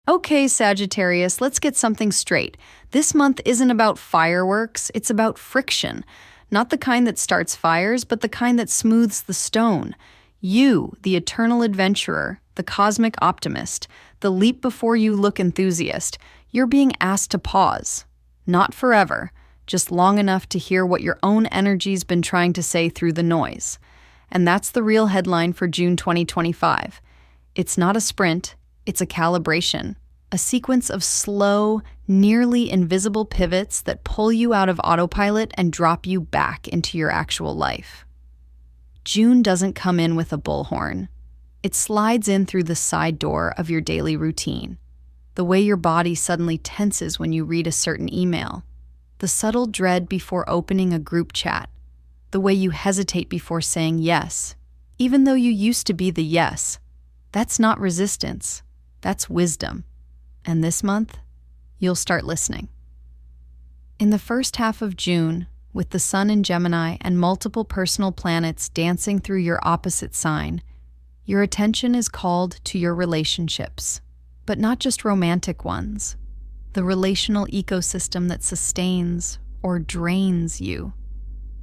Okay, Sagittarius, let's get something straight. This month isn't about fireworks, it's about friction. Not the kind that starts fires, but the kind that smooths the stone. You, the eternal adventurer, the cosmic optimist, the leap before you look enthusiast, you're being asked to pause. Not forever, just long enough to hear what your own energy's been trying to say through the noise. And that's the real headline for June 2025. It's not a sprint, it's a calibration, a sequence of slow, nearly invisible pivots that pull you out of autopilot and drop you back into your actual life. June doesn't come in with a bullhorn. It slides in through the side door of your daily routine. The way your body suddenly tenses when you read a certain email. The subtle dread before opening a group chat. The way you hesitate before saying yes, even though you used to be the yes. That's not resistance. That's wisdom. And this month, you'll start listening. In the first half of June, with the sun in Gemini and multiple personal planets dancing through your opposite sign, your attention is called to your relationships, but not just romantic ones. The relational ecosystem that sustains or drains you.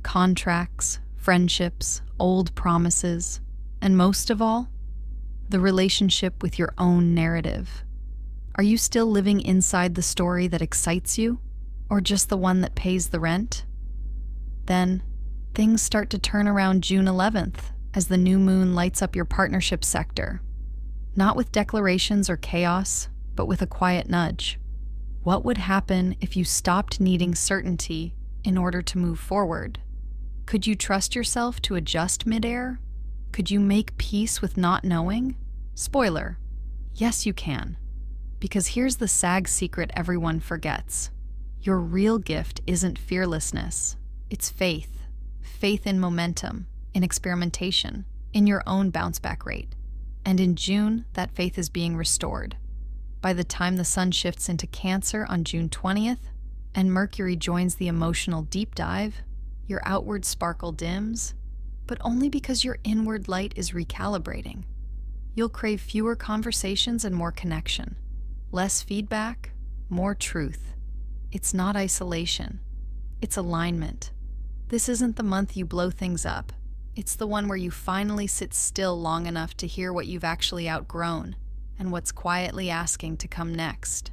Contracts, friendships, old promises, and most of all, the relationship with your own narrative. Are you still living inside the story that excites you, or just the one that pays the rent? Then, things start to turn around June 11th as the new moon lights up your partnership sector. Not with declarations or chaos, but with a quiet nudge. What would happen if you stopped needing certainty in order to move forward? Could you trust yourself to adjust midair? Could you make peace with not knowing? Spoiler, yes you can. Because here's the SAG secret everyone forgets. Your real gift isn't fearlessness, it's faith. Faith in momentum, in experimentation, in your own bounce-back rate. And in June, that faith is being restored. By the time the sun shifts into Cancer on June 20th, and Mercury joins the emotional deep dive, your outward sparkle dims, but only because your inward light is recalibrating. You'll crave fewer conversations and more connection. Less feedback, more truth. It's not isolation. It's alignment. This isn't the month you blow things up. It's the one where you finally sit still long enough to hear what you've actually outgrown and what's quietly asking to come next.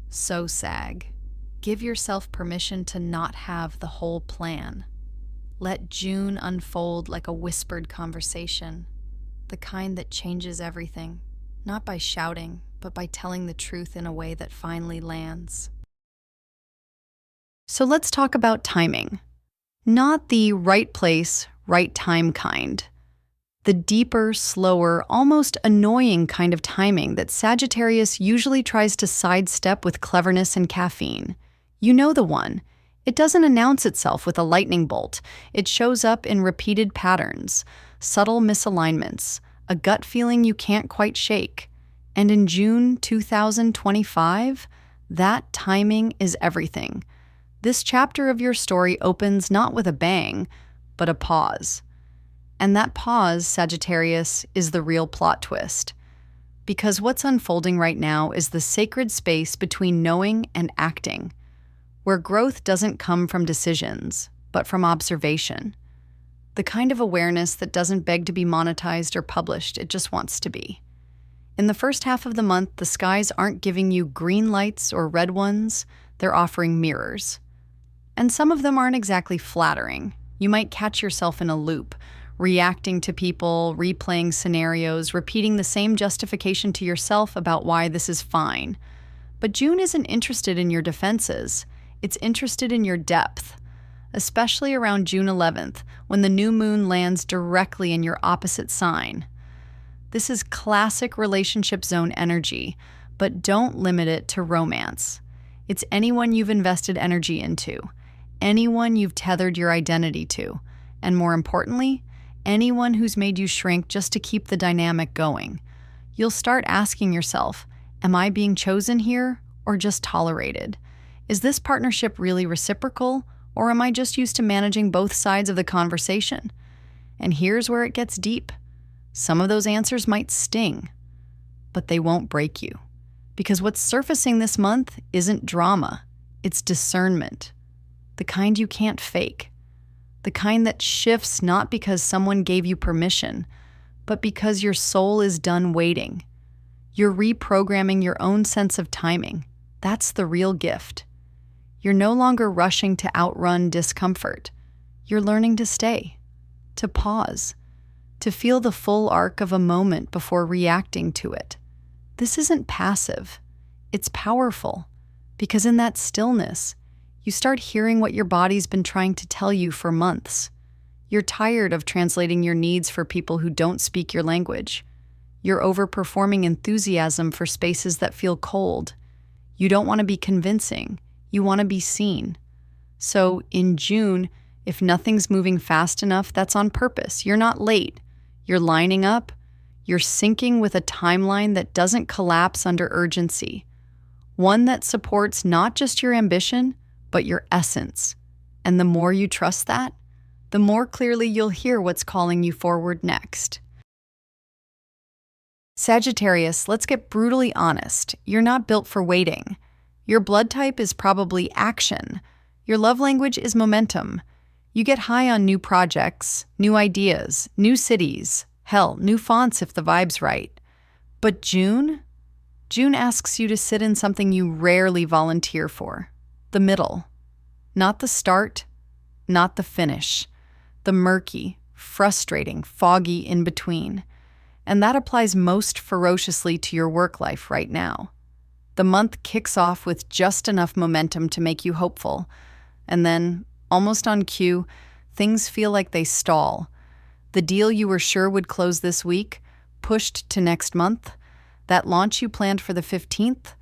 So SAG, give yourself permission to not have the whole plan. Let June unfold like a whispered conversation, the kind that changes everything, not by shouting, but by telling the truth in a way that finally lands. So let's talk about timing. Not the right place, right time kind. The deeper, slower, almost annoying kind of timing that Sagittarius usually tries to sidestep with cleverness and caffeine. You know the one. It doesn't announce itself with a lightning bolt. It shows up in repeated patterns, subtle misalignments, a gut feeling you can't quite shake. And in June 2025, that timing is everything. This chapter of your story opens not with a bang, but a pause. And that pause, Sagittarius, is the real plot twist. Because what's unfolding right now is the sacred space between knowing and acting, where growth doesn't come from decisions, but from observation. The kind of awareness that doesn't beg to be monetized or published, it just wants to be. In the first half of the month, the skies aren't giving you green lights or red ones, they're offering mirrors. And some of them aren't exactly flattering. You might catch yourself in a loop, reacting to people, replaying scenarios, repeating the same justification to yourself about why this is fine. But June isn't interested in your defenses. It's interested in your depth, especially around June 11th, when the new moon lands directly in your opposite sign. This is classic relationship zone energy, but don't limit it to romance. It's anyone you've invested energy into, anyone you've tethered your identity to, and more importantly, anyone who's made you shrink just to keep the dynamic going. You'll start asking yourself, am I being chosen here or just tolerated? Is this partnership really reciprocal, or am I just used to managing both sides of the conversation? And here's where it gets deep. Some of those answers might sting, but they won't break you. Because what's surfacing this month isn't drama, it's discernment. The kind you can't fake. The kind that shifts not because someone gave you permission, but because your soul is done waiting. You're reprogramming your own sense of timing. That's the real gift. You're no longer rushing to outrun discomfort. You're learning to stay, to pause, to feel the full arc of a moment before reacting to it. This isn't passive. It's powerful, because in that stillness, you start hearing what your body's been trying to tell you for months. You're tired of translating your needs for people who don't speak your language. You're overperforming enthusiasm for spaces that feel cold. You don't want to be convincing. You want to be seen. So in June, if nothing's moving fast enough, that's on purpose. You're not late. You're lining up. You're syncing with a timeline that doesn't collapse under urgency. One that supports not just your ambition, but your essence. And the more you trust that, the more clearly you'll hear what's calling you forward next. Sagittarius, let's get brutally honest. You're not built for waiting. Your blood type is probably action. Your love language is momentum. You get high on new projects, new ideas, new cities, hell, new fonts if the vibe's right. But June asks you to sit in something you rarely volunteer for. The middle. Not the start, not the finish. The murky, frustrating, foggy in-between. And that applies most ferociously to your work life right now. The month kicks off with just enough momentum to make you hopeful. And then, almost on cue, things feel like they stall. The deal you were sure would close this week, pushed to next month. That launch you planned for the 15th.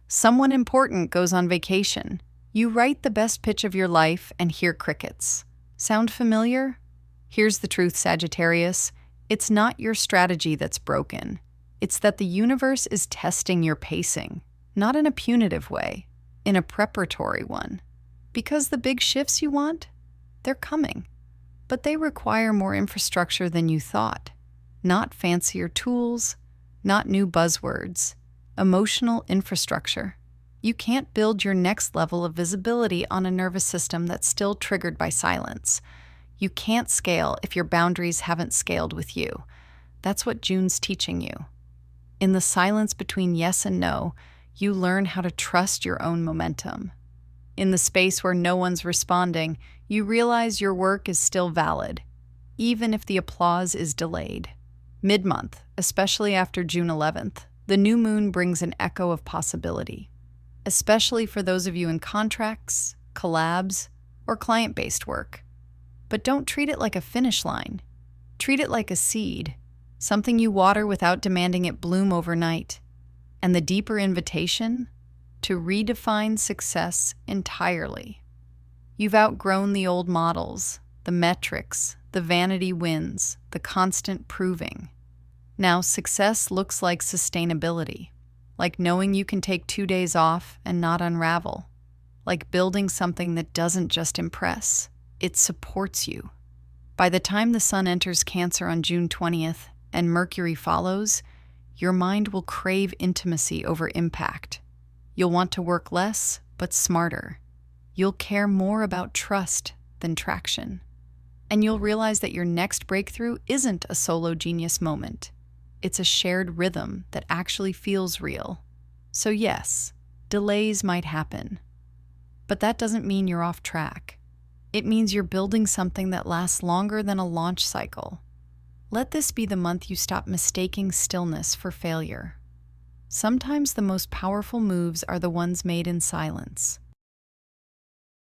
Someone important goes on vacation. You write the best pitch of your life and hear crickets. Sound familiar? Here's the truth, Sagittarius. It's not your strategy that's broken. It's that the universe is testing your pacing, not in a punitive way, in a preparatory one. Because the big shifts you want, they're coming. But they require more infrastructure than you thought. Not fancier tools, not new buzzwords. Emotional infrastructure. You can't build your next level of visibility on a nervous system that's still triggered by silence. You can't scale if your boundaries haven't scaled with you. That's what June's teaching you. In the silence between yes and no, you learn how to trust your own momentum. In the space where no one's responding, you realize your work is still valid, even if the applause is delayed. Mid-month, especially after June 11th, the new moon brings an echo of possibility, especially for those of you in contracts, collabs, or client-based work. But don't treat it like a finish line. Treat it like a seed, something you water without demanding it bloom overnight. And the deeper invitation? To redefine success entirely. You've outgrown the old models, the metrics, the vanity wins, the constant proving. Now success looks like sustainability, like knowing you can take 2 days off and not unravel, like building something that doesn't just impress, it supports you. By the time the sun enters Cancer on June 20th and Mercury follows, your mind will crave intimacy over impact. You'll want to work less, but smarter. You'll care more about trust than traction. And you'll realize that your next breakthrough isn't a solo genius moment. It's a shared rhythm that actually feels real. So yes, delays might happen. But that doesn't mean you're off track. It means you're building something that lasts longer than a launch cycle. Let this be the month you stop mistaking stillness for failure. Sometimes the most powerful moves are the ones made in silence.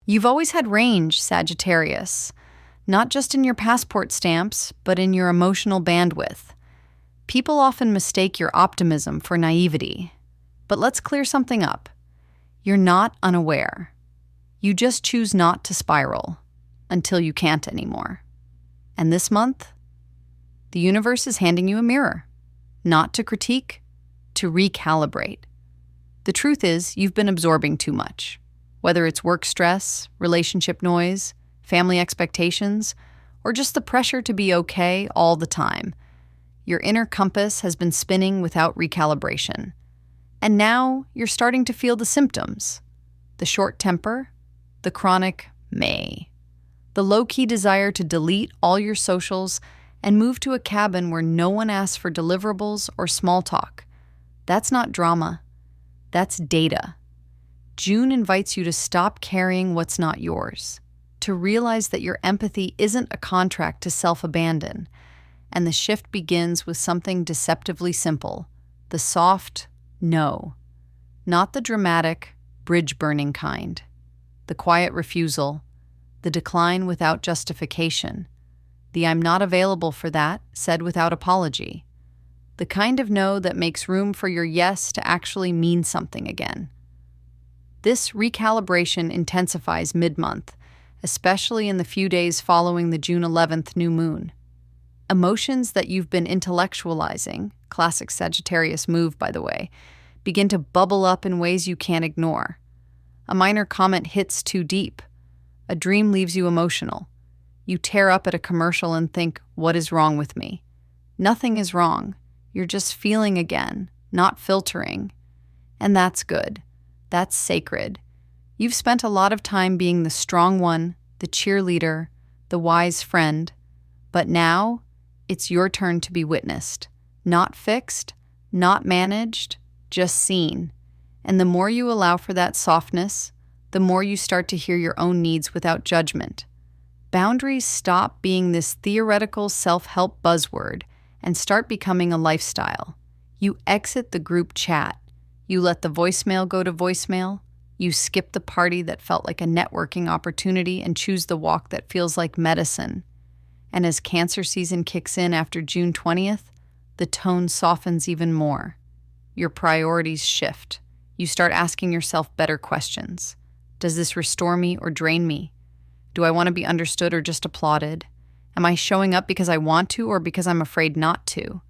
You've always had range, Sagittarius, not just in your passport stamps, but in your emotional bandwidth. People often mistake your optimism for naivety. But let's clear something up. You're not unaware. You just choose not to spiral until you can't anymore. And this month, the universe is handing you a mirror, not to critique, to recalibrate. The truth is, you've been absorbing too much. Whether it's work stress, relationship noise, family expectations, or just the pressure to be okay all the time. Your inner compass has been spinning without recalibration. And now you're starting to feel the symptoms. The short temper, the chronic may, the low-key desire to delete all your socials and move to a cabin where no one asks for deliverables or small talk. That's not drama. That's data. June invites you to stop carrying what's not yours, to realize that your empathy isn't a contract to self-abandon, and the shift begins with something deceptively simple, the soft no, not the dramatic, bridge-burning kind, the quiet refusal, the decline without justification, the "I'm not available for that" said without apology, the kind of no that makes room for your yes to actually mean something again. This recalibration intensifies mid-month, especially in the few days following the June 11th new moon. Emotions that you've been intellectualizing, classic Sagittarius move by the way, begin to bubble up in ways you can't ignore. A minor comment hits too deep. A dream leaves you emotional. You tear up at a commercial and think, what is wrong with me? Nothing is wrong. You're just feeling again, not filtering. And that's good. That's sacred. You've spent a lot of time being the strong one, the cheerleader, the wise friend. But now, it's your turn to be witnessed. Not fixed, not managed, just seen. And the more you allow for that softness, the more you start to hear your own needs without judgment. Boundaries stop being this theoretical self-help buzzword and start becoming a lifestyle. You exit the group chat. You let the voicemail go to voicemail. You skip the party that felt like a networking opportunity and choose the walk that feels like medicine. And as Cancer season kicks in after June 20th, the tone softens even more. Your priorities shift. You start asking yourself better questions. Does this restore me or drain me? Do I want to be understood or just applauded? Am I showing up because I want to or because I'm afraid not to?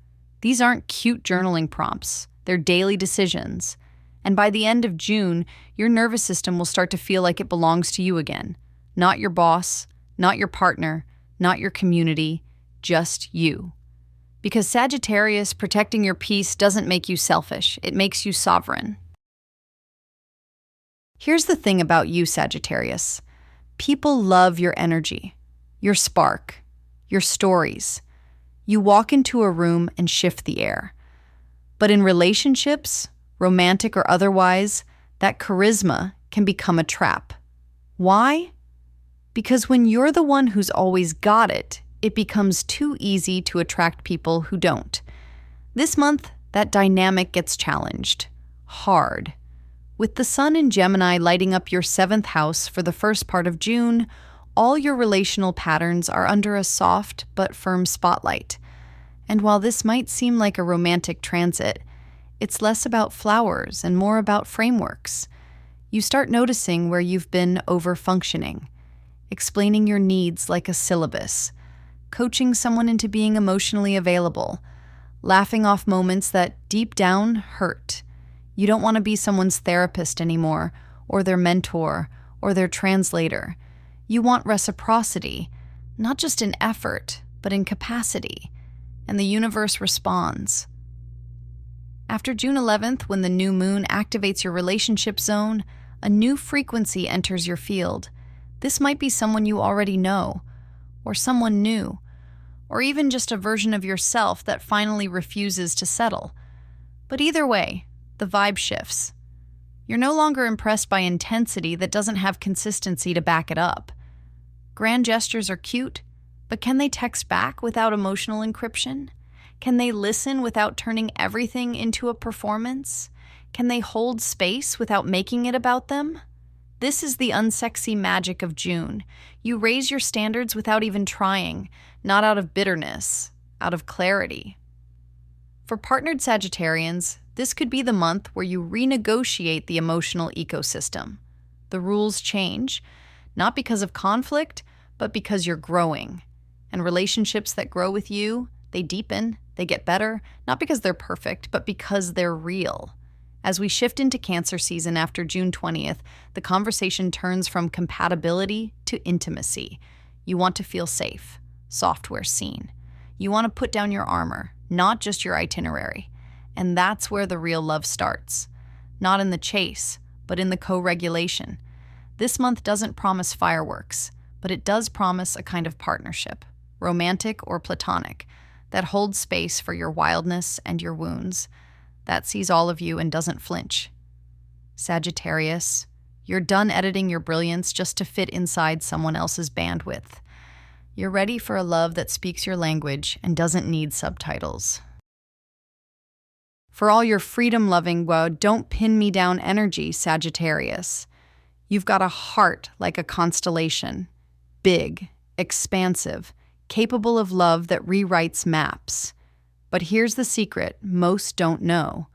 These aren't cute journaling prompts. They're daily decisions. And by the end of June, your nervous system will start to feel like it belongs to you again. Not your boss, not your partner, not your community, just you. Because Sagittarius, protecting your peace doesn't make you selfish. It makes you sovereign. Here's the thing about you, Sagittarius. People love your energy, your spark, your stories. You walk into a room and shift the air. But in relationships, romantic or otherwise, that charisma can become a trap. Why? Because when you're the one who's always got it, it becomes too easy to attract people who don't. This month, that dynamic gets challenged. Hard. With the sun in Gemini lighting up your 7th house for the first part of June, all your relational patterns are under a soft but firm spotlight. And while this might seem like a romantic transit, it's less about flowers and more about frameworks. You start noticing where you've been over-functioning, explaining your needs like a syllabus, coaching someone into being emotionally available, laughing off moments that deep down hurt. You don't want to be someone's therapist anymore, or their mentor, or their translator. You want reciprocity, not just in effort, but in capacity. And the universe responds. After June 11th, when the new moon activates your relationship zone, a new frequency enters your field. This might be someone you already know, or someone new, or even just a version of yourself that finally refuses to settle. But either way, the vibe shifts. You're no longer impressed by intensity that doesn't have consistency to back it up. Grand gestures are cute, but can they text back without emotional encryption? Can they listen without turning everything into a performance? Can they hold space without making it about them? This is the unsexy magic of June. You raise your standards without even trying, not out of bitterness, out of clarity. For partnered Sagittarians, this could be the month where you renegotiate the emotional ecosystem. The rules change, not because of conflict, but because you're growing. And relationships that grow with you, they deepen, they get better, not because they're perfect, but because they're real. As we shift into Cancer season after June 20th, the conversation turns from compatibility to intimacy. You want to feel safe, soft where seen. You want to put down your armor, not just your itinerary. And that's where the real love starts. not in the chase, but in the co-regulation. This month doesn't promise fireworks, but it does promise a kind of partnership, romantic or platonic, that holds space for your wildness and your wounds, that sees all of you and doesn't flinch. Sagittarius, you're done editing your brilliance just to fit inside someone else's bandwidth. You're ready for a love that speaks your language and doesn't need subtitles. For all your freedom-loving, don't pin me down energy, Sagittarius. You've got a heart like a constellation, big, expansive, capable of love that rewrites maps. But here's the secret most don't know.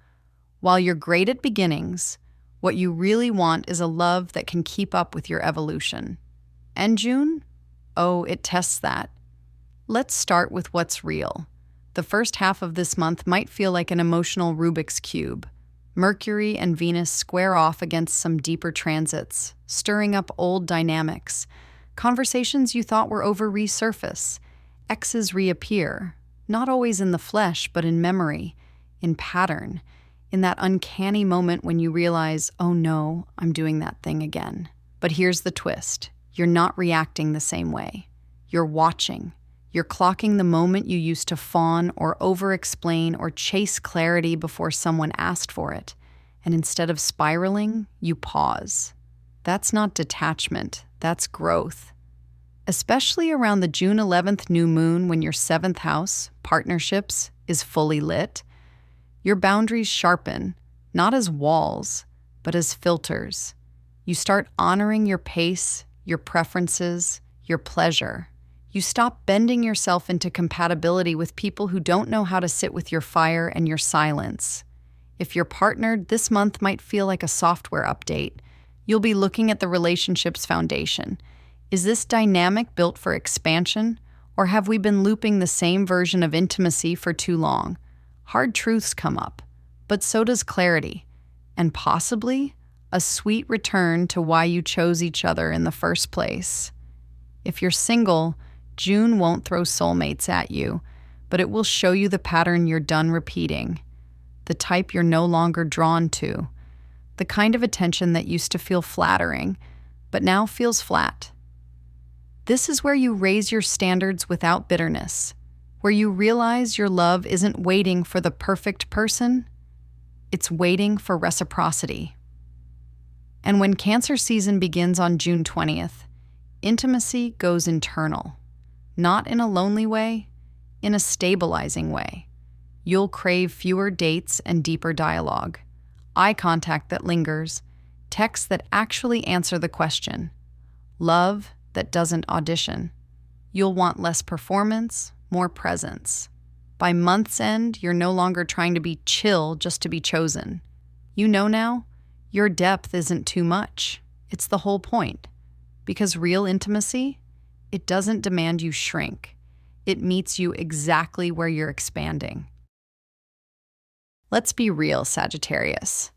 While you're great at beginnings, what you really want is a love that can keep up with your evolution. And June? Oh, it tests that. Let's start with what's real. The first half of this month might feel like an emotional Rubik's Cube. Mercury and Venus square off against some deeper transits, stirring up old dynamics. Conversations you thought were over resurface. Exes reappear, not always in the flesh, but in memory, in pattern, in that uncanny moment when you realize, oh no, I'm doing that thing again. But here's the twist. You're not reacting the same way. You're watching. You're clocking the moment you used to fawn or over-explain or chase clarity before someone asked for it. And instead of spiraling, you pause. That's not detachment. That's growth. Especially around the June 11th new moon when your 7th house, partnerships, is fully lit. Your boundaries sharpen, not as walls, but as filters. You start honoring your pace, your preferences, your pleasure. You stop bending yourself into compatibility with people who don't know how to sit with your fire and your silence. If you're partnered, this month might feel like a software update. You'll be looking at the relationship's foundation. Is this dynamic built for expansion, or have we been looping the same version of intimacy for too long? Hard truths come up, but so does clarity, and possibly a sweet return to why you chose each other in the first place. If you're single, June won't throw soulmates at you, but it will show you the pattern you're done repeating, the type you're no longer drawn to, the kind of attention that used to feel flattering, but now feels flat. This is where you raise your standards without bitterness, where you realize your love isn't waiting for the perfect person, it's waiting for reciprocity. And when Cancer season begins on June 20th, intimacy goes internal. Not in a lonely way, in a stabilizing way. You'll crave fewer dates and deeper dialogue, eye contact that lingers, texts that actually answer the question, love that doesn't audition. You'll want less performance, more presence. By month's end, you're no longer trying to be chill just to be chosen. You know now, your depth isn't too much. It's the whole point. Because real intimacy, it doesn't demand you shrink. It meets you exactly where you're expanding. Let's be real, Sagittarius.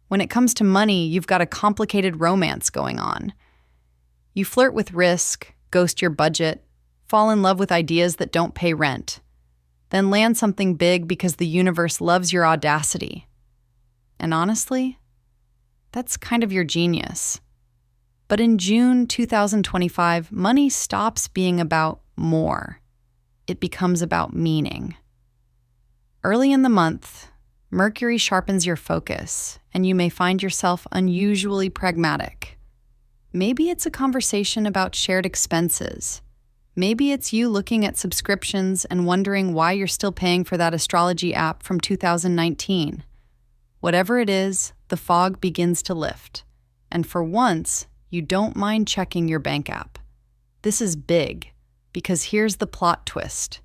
When it comes to money, you've got a complicated romance going on. You flirt with risk, ghost your budget, fall in love with ideas that don't pay rent, then land something big because the universe loves your audacity. And honestly, that's kind of your genius. But in June 2025, money stops being about more. It becomes about meaning. Early in the month, Mercury sharpens your focus, and you may find yourself unusually pragmatic. Maybe it's a conversation about shared expenses. Maybe it's you looking at subscriptions and wondering why you're still paying for that astrology app from 2019. Whatever it is, the fog begins to lift. And for once, you don't mind checking your bank app. This is big, because here's the plot twist.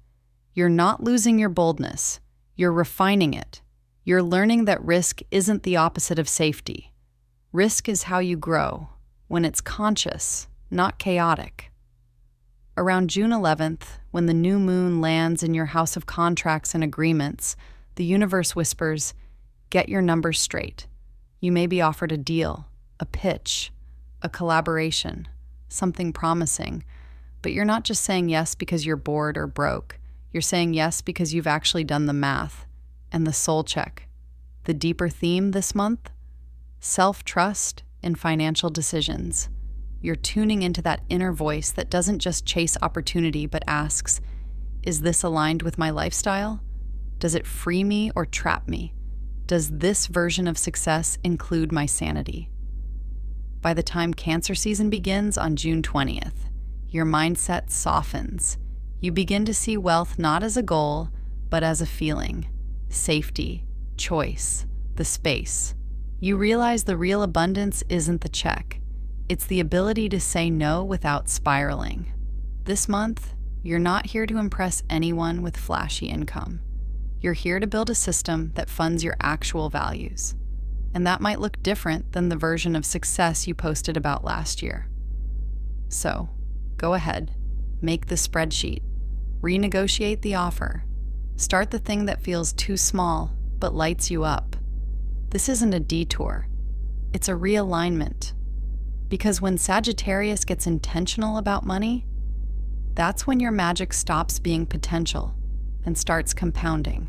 You're not losing your boldness. You're refining it. You're learning that risk isn't the opposite of safety. Risk is how you grow, when it's conscious, not chaotic. Around June 11th, when the new moon lands in your house of contracts and agreements, the universe whispers, get your numbers straight. You may be offered a deal, a pitch, a collaboration, something promising, but you're not just saying yes because you're bored or broke. You're saying yes because you've actually done the math and the soul check. The deeper theme this month? self-trust in financial decisions. You're tuning into that inner voice that doesn't just chase opportunity but asks, is this aligned with my lifestyle? Does it free me or trap me? Does this version of success include my sanity? By the time Cancer season begins on June 20th, your mindset softens. You begin to see wealth not as a goal, but as a feeling, safety, choice, the space. You realize the real abundance isn't the check. It's the ability to say no without spiraling. This month, you're not here to impress anyone with flashy income. You're here to build a system that funds your actual values. And that might look different than the version of success you posted about last year. So, go ahead, make the spreadsheet, renegotiate the offer, start the thing that feels too small but lights you up. This isn't a detour, it's a realignment. Because when Sagittarius gets intentional about money, that's when your magic stops being potential and starts compounding.